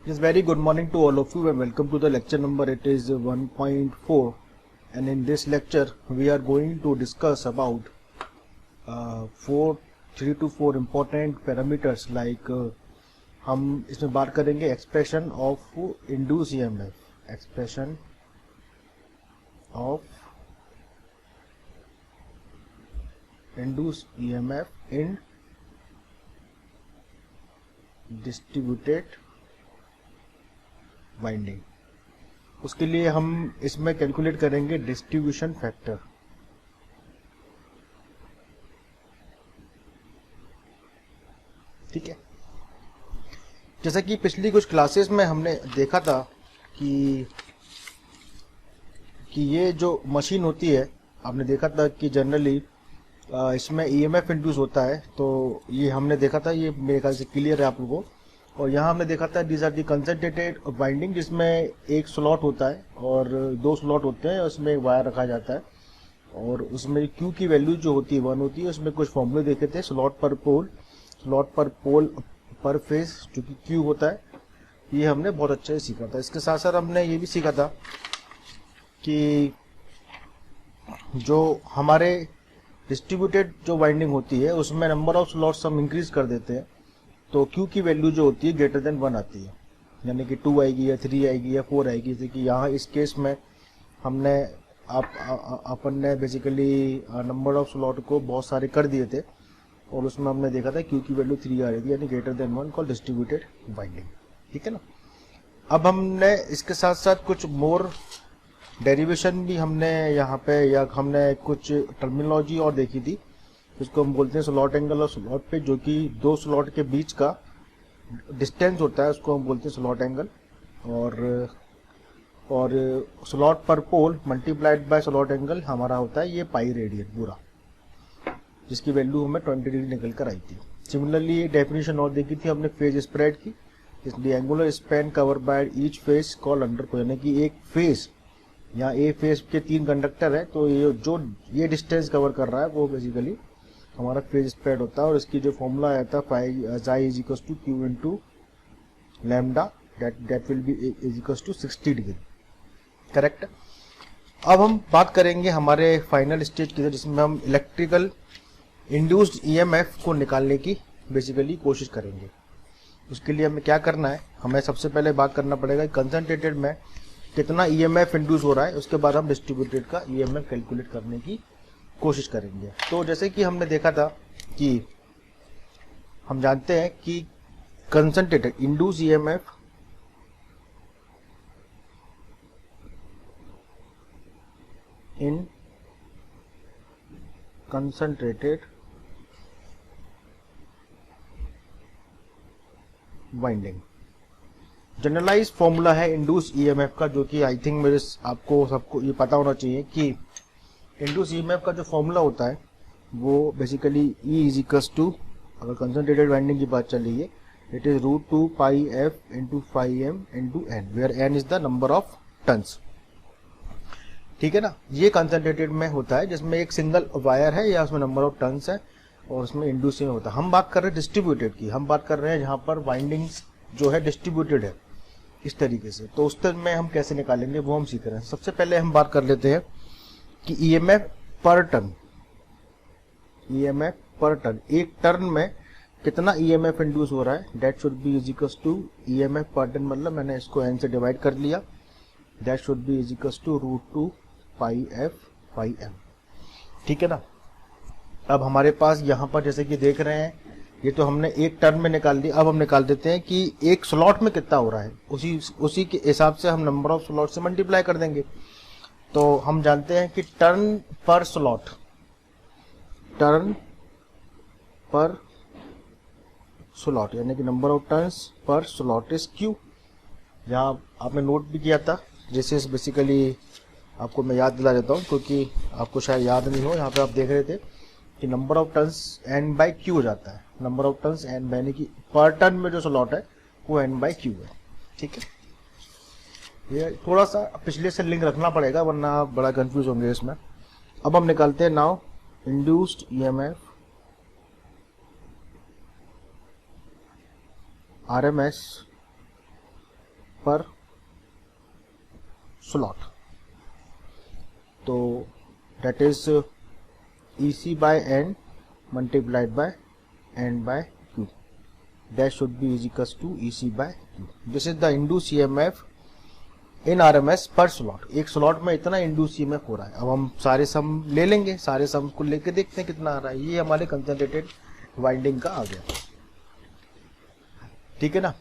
Yes, very good morning to all of you and welcome to the lecture number. It is 1.4, and in this lecture we are going to discuss about 3 to 4 important parameters like हम इसमें बात करेंगे expression of induce EMF, expression of induce EMF in distributed winding. उसके लिए हम इसमें calculate करेंगे distribution factor. ठीक है, जैसा कि पिछली कुछ क्लासेस में हमने देखा था कि ये जो मशीन होती है, आपने देखा था कि जनरली इसमें ईएमएफ इंड्यूस होता है। तो ये हमने देखा था, ये मेरे ख्याल से क्लियर है आप लोगों को। और यहाँ हमने देखा था these are the concentrated winding, जिसमें एक स्लॉट होता है और दो स्लॉट होते हैं, उसमें वायर रखा जाता है और उसमें क्यू की वैल्यू जो होती है 1 होती है। उसमें कुछ फॉर्मूले देखे थे, स्लॉट पर पोल पर फेज जो कि क्यू होता है। ये हमने बहुत अच्छे से सीखा था। इसके साथ साथ हमने ये भी सीखा था कि जो हमारे डिस्ट्रीब्यूटेड जो वाइंडिंग होती है उसमें नंबर ऑफ स्लॉट्स हम इंक्रीज कर देते हैं तो क्यू की वैल्यू जो होती है ग्रेटर देन 1 आती है, यानी कि 2 आएगी या 3 आएगी या 4 आएगी। जैसे कि यहाँ इस केस में हमने अपन ने बेसिकली नंबर ऑफ स्लॉट को बहुत सारे कर दिए थे और उसमें हमने देखा था क्यू की वैल्यू 3 आ रही थी, यानी greater than 1 called distributed winding. ठीक है ना। अब हमने इसके साथ साथ कुछ मोर डेरिवेशन भी हमने यहाँ पे, या हमने कुछ टर्मिनोलॉजी और देखी थी, जिसको हम बोलते हैं स्लॉट एंगल और स्लॉट पे, जो कि दो स्लॉट के बीच का डिस्टेंस होता है, उसको हम बोलते हैं स्लॉट एंगल। और स्लॉट पर पोल मल्टीप्लाइड बाय स्लॉट एंगल हमारा होता है ये पाई रेडियन पूरा, जिसकी वैल्यू हमें 20 डिग्री निकल कर आई थी। सिमिलरली ये डेफिनेशन और देखी थी हमने फेज स्प्रेड की, इसलिए angular span cover by each phase call under को, यानी कि एक फेज, यहाँ ए फेज के 3 कंडक्टर है तो ये डिस्टेंस कवर कर रहा है वो बेसिकली हमारा फेज स्प्रेड होता है। और इसकी जो फॉर्मूला आया था phi is equals to Q into lambda, that will be is equals to 60 degree. Correct. अब हम बात करेंगे हमारे फाइनल स्टेज की, जिसमें हम इलेक्ट्रिकल इंड्यूस्ड ईएमएफ को निकालने की बेसिकली कोशिश करेंगे। उसके लिए हमें क्या करना है, हमें सबसे पहले बात करना पड़ेगा कंसंट्रेटेड में कितना ईएमएफ इंड्यूस हो रहा है, उसके बाद हम डिस्ट्रीब्यूटेड का ईएमएफ कैलकुलेट करने की कोशिश करेंगे। तो जैसे कि हमने देखा था कि हम जानते हैं कि concentrated induce EMF in concentrated winding generalize formula है इंड्यूस ईएमएफ का, जो कि आई थिंक मेरे आपको सबको ये पता होना चाहिए कि इंड्यूस ईएमएफ का जो फॉर्मूला होता है वो basically E is equals to, अगर कंसंट्रेटेड वाइंडिंग की बात चल रही है, it is √2 pi F into phi M into N, where N is the number of turns. ठीक है ना। ये कंसंट्रेटेड में होता है जिसमें एक सिंगल वायर है या उसमें नंबर ऑफ टन्स है और उसमें इंड्यूस में होता है। हम बात कर रहे हैं डिस्ट्रीब्यूटेड की, हम बात कर रहे हैं जहाँ पर वाइंडिंग्स जो है डिस्ट्रीब्यूटेड है इस तरीके से। तो उस तरह में हम कैसे निकालेंगे वो हम सीख रहे हैं। सबसे पहले हम बात कर लेते हैं कि EMF per turn, EMF per turn, एक टर्न में कितना ईएमएफ इंड्यूस हो रहा है, that should be is equals to EMF per turn, मतलब मैंने इसको एन से डिवाइड कर लिया, that should be is equals to √2 pi F pi M. ठीक है ना। अब हमारे पास यहाँ पर जैसे कि देख रहे हैं, ये तो हमने एक टर्न में निकाल दिया। अब हम निकाल देते हैं कि एक स्लॉट में कितना हो रहा है, उसी के हिसाब से हम नंबर ऑफ स्लॉट से मल्टीप्लाई कर देंगे। तो हम जानते हैं कि टर्न पर स्लॉट यानी कि number of turns per slot is Q. जहाँ आपने नोट भी किया था, दिस इज बेसिकली, आपको मैं याद दिला देता हूँ क्योंकि आपको शायद याद नहीं हो। यहाँ पे आप देख रहे थे कि number of turns n by Q हो जाता है, नंबर ऑफ टर्न्स n, यानी कि पर टर्न में जो स्लॉट है वो n बाई क्यू है। ठीक है, ये थोड़ा सा पिछले से लिंक रखना पड़ेगा वरना आप बड़ा कंफ्यूज होंगे इसमें। अब हम निकालते हैं now induced EMF RMS per slot. तो that is EC by N multiplied by N by Q. That should be is equals to EC by Q. This is the induced EMF in RMS पर slot. एक slot में इतना induce EMF हो रहा है. अब हम सारे सम ले लेंगे, सारे सम को लेके देखते हैं कितना आ रहा है. ये हमारे कंसंट्रेटेड वाइंडिंग का आ गया. ठीक है ना.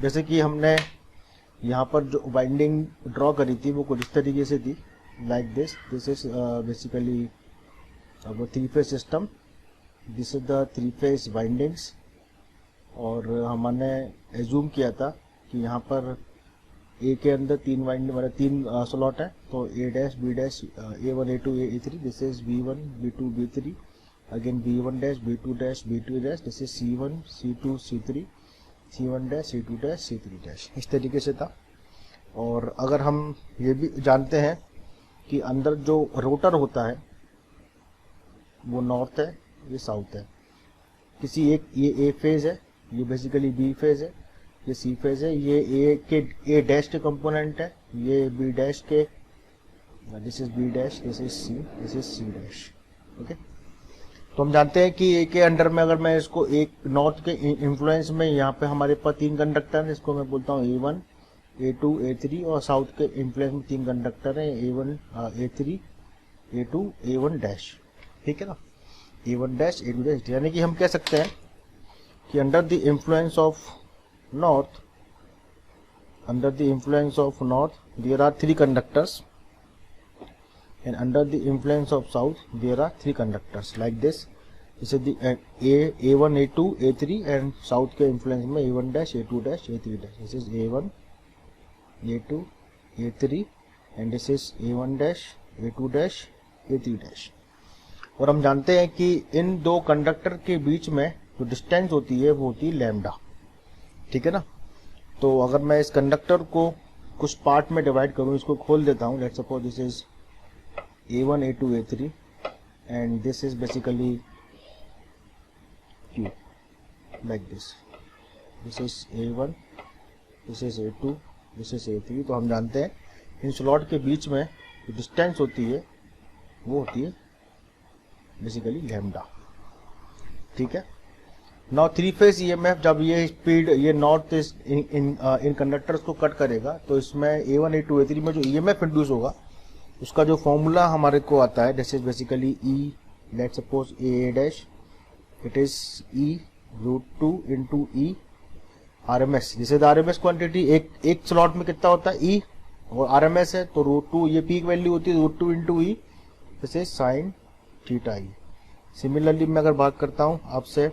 जैसे कि हमने यहाँ पर जो वाइंडिंग ड्रॉ करी थी वो कुछ इस तरीके से थी, like this. This is basically वो three phase system. This is the three phase windings. और हमने एज्यूम किया था कि यहाँ पर ए के अंदर 3 वाइंडिंग मतलब 3 स्लॉट है. तो A dash B dash A1 A2 A3. This is B1 B2 B3. Again B1 dash B2 dash B2 dash. This is C1 C2 C3 C1 dash C2 dash C3 dash. इस तरीके से था. और अगर हम ये भी जानते हैं कि अंदर जो रोटर होता है वो नॉर्थ है, ये साउथ है. किसी एक ये ए फेज है, ये बेसिकली बी फेज है, ये सी फेज है, ये ए डैश के कंपोनेंट है, ये बी डैश के. This is B dash, this is C dash. Okay. तो हम जानते हैं कि ए के अंडर में अगर मैं इसको एक नॉर्थ के इन्फ्लुएंस में यहाँ पे हमारे पास 3 कंडक्टर हैं. इसको मैं बोलता हूँ A1 A2 A3. और साउथ के इन्फ्लुएंस में 3 कंडक्टर हैं, A1 A3 A2 A1 dash. ठीक है ना. A1 dash A2 dash. यानी कि हम कह सकते हैं कि under the influence of north, under the influence of north there are 3 conductors, and under the influence of south there are 3 conductors like this. This is the A1 A2 A3 and south के influence में A1 dash A2 dash A3 dash. This is A1 A2 A3 and this is A1 dash A2 dash A3 dash. और हम जानते हैं कि इन 2 conductor के बीच में जो डिस्टेंस होती है वो होती है लैम्डा. ठीक है ना. तो अगर मैं इस कंडक्टर को कुछ पार्ट में डिवाइड करूं, इसको खोल देता हूं. Let's suppose this is A1 A2 A3 and this is basically Q, like this. This is A1, this is A2, this is A3. तो हम जानते हैं इन स्लॉट के बीच में जो डिस्टेंस होती है वो होती है बेसिकली लैम्डा. ठीक है. नाउ 3-फेज EMF जब ये स्पीड ये नॉर्थ इन कंडक्टर्स को कट करेगा तो इसमें A1 A2 A3 में जो EMF इंड्यूस होगा उसका जो फॉर्मूला हमारे को आता है, this is basically E. Let's suppose A dash, it is E√2 into E RMS. This is RMS quantity. एक स्लॉट में कितना होता है E और RMS है तो √2 ये पीक वैल्यू होती है, √2 into E. This is sine theta E. Similarly मैं अगर बात करता हूँ आपसे,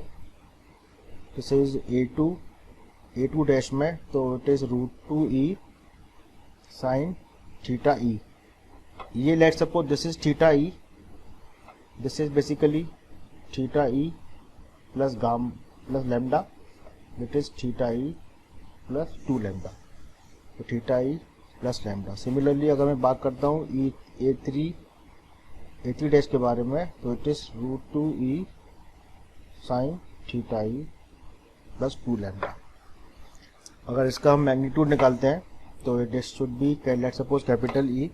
दिस इज A2 डैश में, तो it is √2E sine theta E. ये let's suppose this is theta E. This is basically theta E plus lambda. It is theta E plus 2 lambda. तो theta E plus lambda. Similarly अगर मैं बात करता हूँ A3 dash के बारे में, तो it is √2E sine theta E plus 2 lambda. अगर इसका हम मैग्नीट्यूड निकालते हैं तो it should be let's suppose capital E.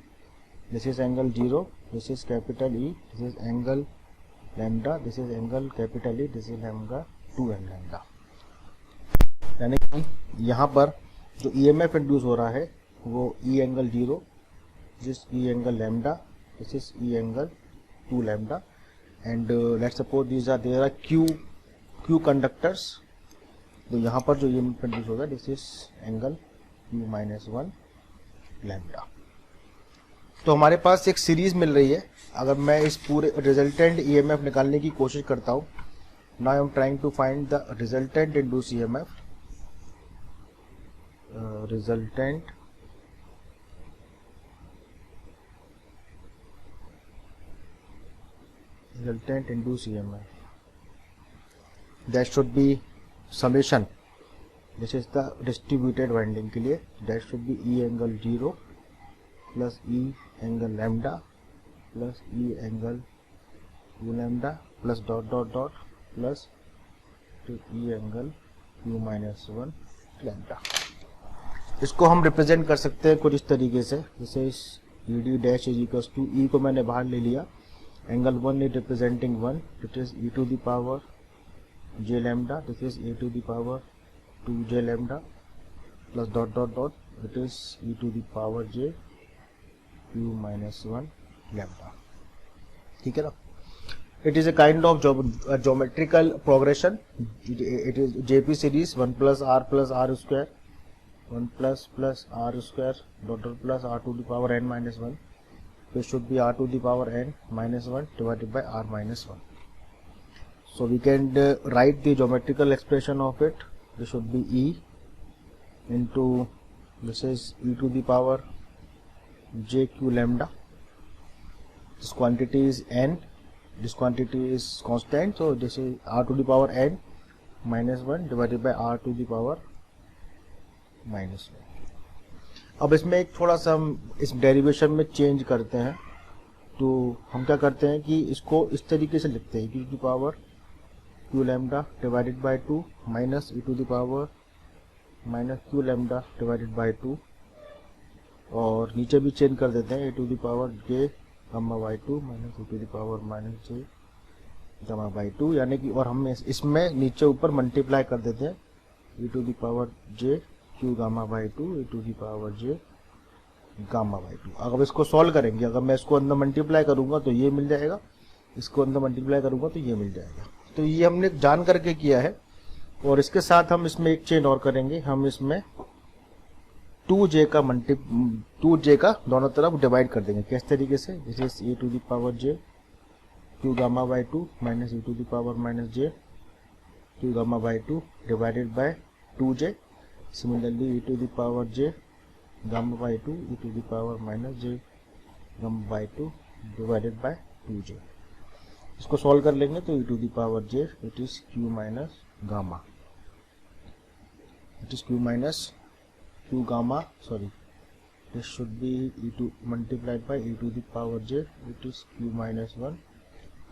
This is angle 0, this is capital E, this is angle lambda, this is angle capital E, this is angle 2m lambda. यानी कि यहाँ पर जो EMF इंड्यूस हो रहा है वो E angle 0, this E angle lambda, this is E angle 2 lambda. And let's suppose these are there are Q conductors. तो यहाँ पर जो EMF इंड्यूस होगा this is angle Q-1 lambda. तो हमारे पास एक सीरीज मिल रही है. अगर मैं इस पूरे रिजल्टेंट EMF निकालने की कोशिश करता हूँ, now I am trying to find the resultant induce EMF. Resultant induced EMF, that should be summation. This is the distributed winding के लिए. That should be E angle 0 plus E angle lambda plus E angle U lambda plus dot dot dot plus to E angle Q-1 lambda. इसको हम represent कर सकते हैं कुछ इस तरीके से, जैसे इस E D dash is equal to E को मैंने बाहर ले लिया, angle 1 is representing 1, it is E to the power j lambda, this is e to the power 2j lambda plus dot dot dot, it is e to the power j q minus 1 lambda. ठीक है ना. It is a kind of geometrical progression. It is JP series 1 plus r square 1 plus r square dot dot plus r to the power n minus 1. So it should be r to the power n minus 1 divided by r minus 1. So we can write the geometrical expression of it. This should be e into, this is e to the power j q lambda. This quantity is n. This quantity is constant, so this is r to the power n minus 1 divided by r to the power minus 1. अब इसमें एक थोड़ा सा हम इस derivation में change करते हैं. तो हम क्या करते हैं कि इसको इस तरीके से लिखते हैं, e to the power q lambda divided by 2 minus e to the power minus q lambda divided by 2, और नीचे भी चेंज कर देते हैं e to the power j gamma by 2 minus e to the power minus j gamma by 2, यानी कि, और हम इसमें नीचे ऊपर मल्टीप्लाई कर देते हैं e to the power j q gamma by 2 e to the power j gamma by 2. अगर इसको सॉल्व करेंगे, अगर मैं इसको अंदर मल्टीप्लाई करूंगा तो ये मिल जाएगा, इसको अंदर मल्टीप्लाई करूंगा तो ये मिल जाएगा. तो ये हमने जान करके किया है. और इसके साथ हम इसमें एक चेंज और करेंगे, हम इसमें 2j का दोनों तरफ डिवाइड कर देंगे. किस तरीके से, this is e to the power j q gamma by 2 minus e to the power minus j q gamma by 2 divided by 2j. Similarly e to the power j gamma by 2 e to the power minus j gamma by 2 divided by 2j. इसको solve कर लेंगे तो e to the power j it is q minus gamma, it is q minus q gamma, sorry, this should be e to multiplied by e to the power j, it is q minus 1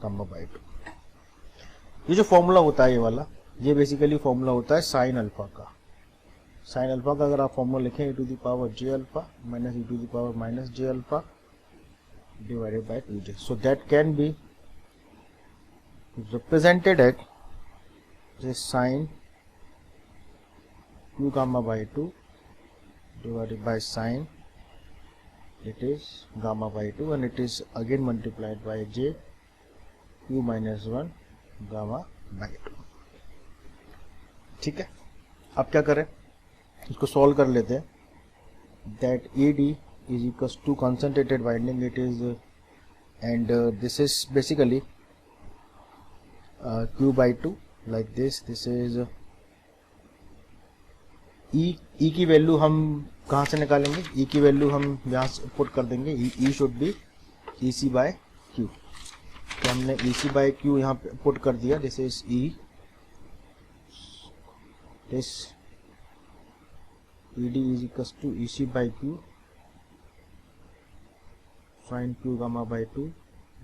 gamma by 2. ये जो formula होता है ये वाला, ये basically formula होता है sine alpha का. साइन अल्फा का अगर आप फॉर्मूला लिखें e to the power j alpha minus e to the power minus j alpha divided by 2j. So that can be represented as this sin q gamma by 2 divided by sin, it is gamma by 2, and it is again multiplied by j q minus 1 gamma by 2. ठीक है. अब क्या करें, इसको solve कर लेते हैं. that ED is equals to concentrated winding, it is and this is basically q by 2 like this. This is E की वैल्यू हम कहाँ से निकालेंगे, E की वैल्यू हम यहाँ से पुट कर देंगे. E should be EC by Q. तो हमने EC बाय Q यहाँ पे पुट कर दिया. This is E, this ED is equals to EC by Q sin Q gamma by 2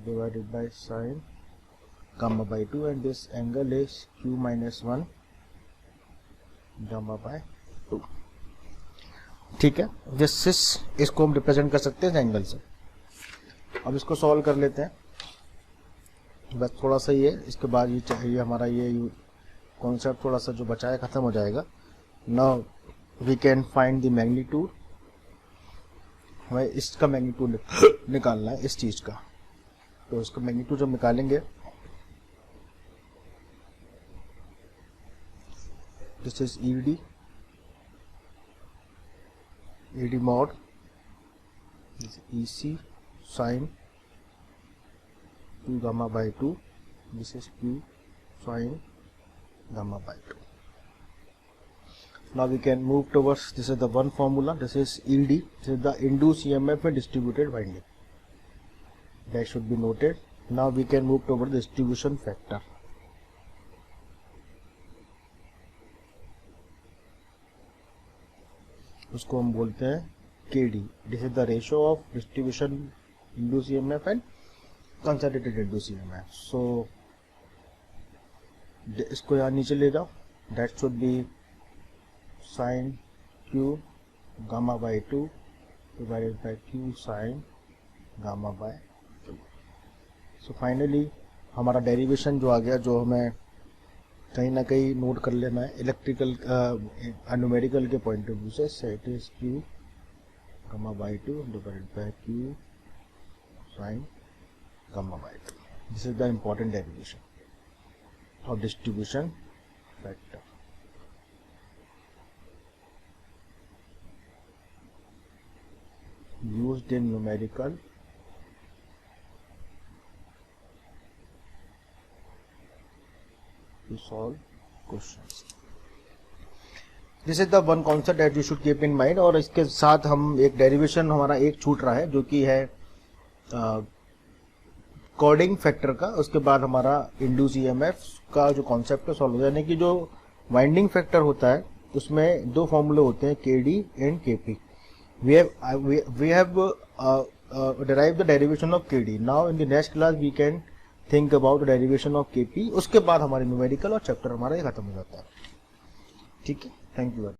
divided by sin gamma by 2, and this angle is Q minus 1 gamma by 2. ठीक है. इसको हम represent कर सकते हैं एंगल से. अब इसको सॉल्व कर लेते हैं. बस थोड़ा सा ये, इसके बाद ये चाहिए हमारा ये कॉन्सेप्ट थोड़ा सा जो बचा है खत्म हो जाएगा. Now we can find the magnitude. हमें इसका मैग्नीट्यूड निकालना है इस चीज का. तो इसका मैग्नीट्यूड जब निकालेंगे, this is ED mod, this EC sin Q gamma by 2, this is Q sin gamma by 2. Now we can move towards, this is the one formula, this is ED, this is the induced EMF and distributed winding. That should be noted. Now we can move toward the distribution factor. उसको हम बोलते हैं KD. This is the ratio of distribution induce EMF and concentrated induce EMF. So इसको यहाँ नीचे ले जाओ. That should be sin Q gamma by 2 divided by Q sine gamma by 2। So finally हमारा डेरिवेशन जो आ गया, जो हमें कहीं ना कहीं नोट कर लेना है इलेक्ट्रिकल न्यूमेरिकल के पॉइंट ऑफ व्यू से, set is Q gamma by 2 divided by Q sine gamma by 2. This is the important derivation of distribution factor. Used in numerical to solve questions. This is the one concept that you should keep in mind. और इसके साथ हम एक derivation हमारा एक छूट रहा है जो कि है कोडिंग फैक्टर का। उसके बाद हमारा इंड्यूस ईएमएफ का जो कॉन्सेप्ट है सॉल्व हो जाने की। जो वाइंडिंग फैक्टर होता है उसमें दो फॉर्मूले होते हैं, KD and KP. We have derived the derivation of KD. Now in the next class we can think about the derivation of KP. उसके बाद हमारे न्यूमेरिकल और चैप्टर हमारा ये खत्म हो जाता है। ठीक है, थैंक यू।